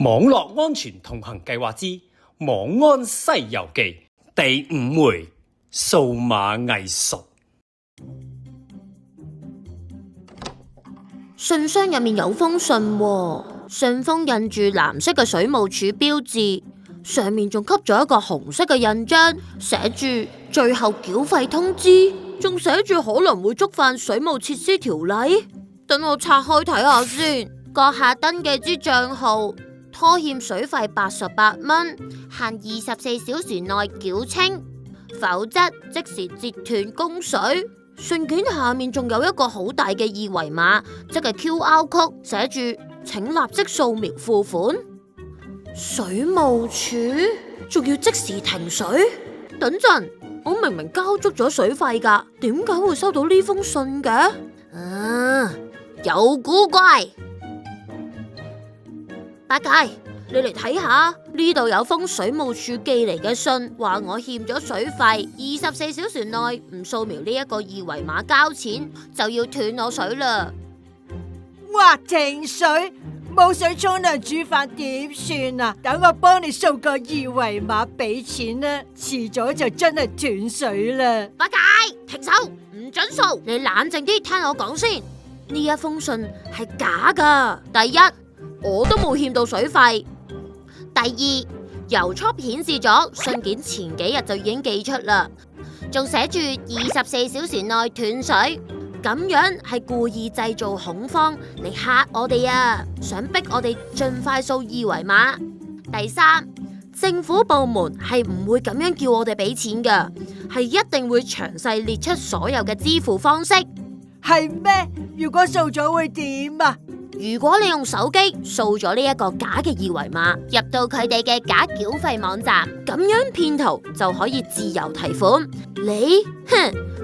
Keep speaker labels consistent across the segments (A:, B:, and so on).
A: 網絡安全同行計劃之網安西遊記第5回數碼藝術。
B: 信箱入面有封信喎，信封印住藍色嘅水務署標誌，上面仲吸咗一個紅色嘅印章，寫住最後繳費通知，仲寫住可能會觸犯水務設施條例。等我拆開睇下先。閣下登記之賬號拖欠水費88蚊，限24小時內繳清，否則即時截斷供水。信件下面仲有一個好大嘅二維碼，即係 QR code， 寫住請立即掃描付款。水務署仲要即時停水？等陣，我明明交足咗水費㗎，點解會收到呢封信嘅？有古怪。八戒，你嚟睇下，呢度有封水務署寄嚟嘅信，話我欠咗水費，24小時內唔掃描呢一個二維碼交錢，就要斷我水啦。
C: 哇！停水，冇水沖涼煮飯點算啊？等我幫你掃個二維碼俾錢啦，遲咗就真係斷水啦。
B: 八戒，停手，唔准掃！你冷靜啲，聽我講先。呢一封信係假噶。第一，我都冇欠到水費。第二，郵戳顯示咗信件前幾日就已經寄出啦，仲寫住24小時內斷水，咁樣係故意製造恐慌嚟嚇我哋啊，想逼我哋盡快掃二維碼。第三，政府部門係唔會咁樣叫我哋俾錢噶，係一定會詳細列出所有嘅支付方式。
C: 係咩？如果掃咗會點啊？
B: 如果你用手機掃咗呢一個假嘅二維碼，入到佢哋嘅假繳費網站，咁樣騙徒就可以自由提款，你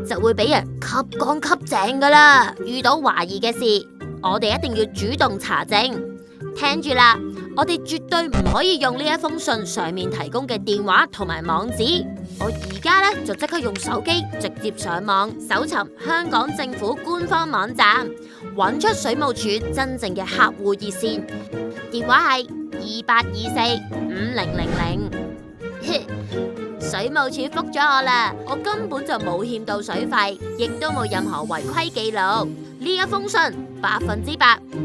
B: 就會俾人吸乾吸淨噶啦。遇到懷疑嘅事，我哋一定要主動查證。聽住啦，我哋絕對唔可以用呢一封信上面提供嘅電話同埋網址。我而家就即刻用手機直接上網搜尋香港政府官方網站，揾出水務署真正嘅客戶熱線，電話係28245000。水務署覆咗我啦，我根本就冇欠到水費，亦都冇任何違規記錄。呢一封信100%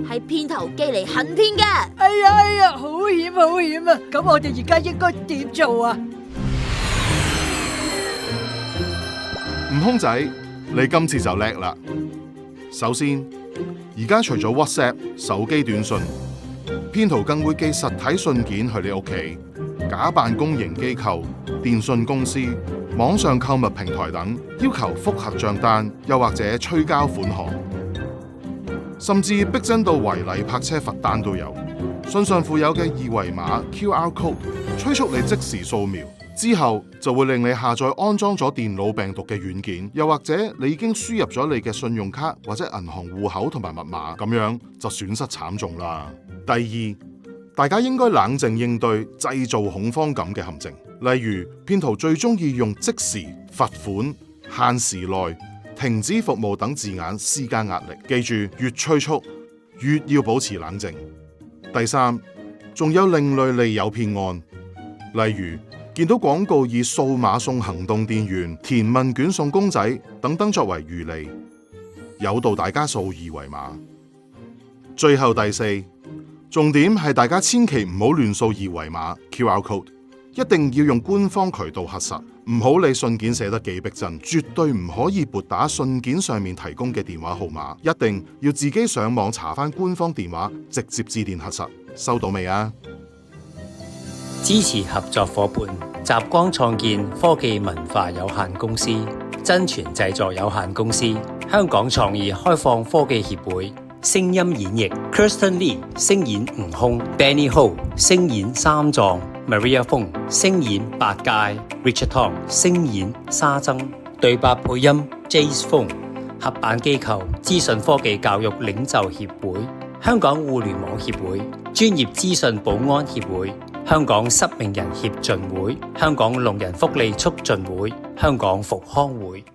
B: 係騙徒寄嚟行騙嘅。
C: 哎呀，好險啊！咁我哋而家應該點做啊？
D: 悟空仔，你今次就叻啦！首先，而家除咗 WhatsApp 手機短信，騙徒更會寄實體信件去你屋企，假扮公營機構、電信公司、網上購物平台等，要求複核賬單，又或者催交款項，甚至逼真到違例泊車罰單都有。信上附有嘅二維碼 QR code， 催促你即時掃描。之後就會令你下載安裝咗電腦病毒嘅軟件，又或者你已經輸入咗你嘅信用卡或者銀行戶口同埋密碼，咁樣就損失慘重啦。第二，大家應該冷靜應對製造恐慌感嘅陷阱，例如騙徒最中意用即時、罰款、限時內、停止服務等字眼施加壓力。記住，越催促越要保持冷靜。第三，仲有另類利誘騙案，例如見到廣告以數碼送行動電源、填問卷送公仔等等作為漁利，誘導大家掃二維碼。最後第四，重點係大家千祈唔好亂掃二維碼 QR code， 一定要用官方渠道核實，唔好理信件寫得幾逼真，絕對唔可以撥打信件上面提供嘅電話號碼，一定要自己上網查翻官方電話，直接致電核實。收到未啊？
A: 支持合作夥伴集光創建科技文化有限公司、真傳製作有限公司、香港創意開放科技協會。聲音演繹 Kirsten Lee 聲演悟空， Danny Ho 聲演三藏， Maria Fong 聲演八戒， Richard Tong 聲演沙僧，對白配音 Jace Fong。合辦機構資訊科技教育領袖協會、香港互聯網協會、專業資訊保安協會、香港失明人協進會、香港聾人福利促進會、香港復康會。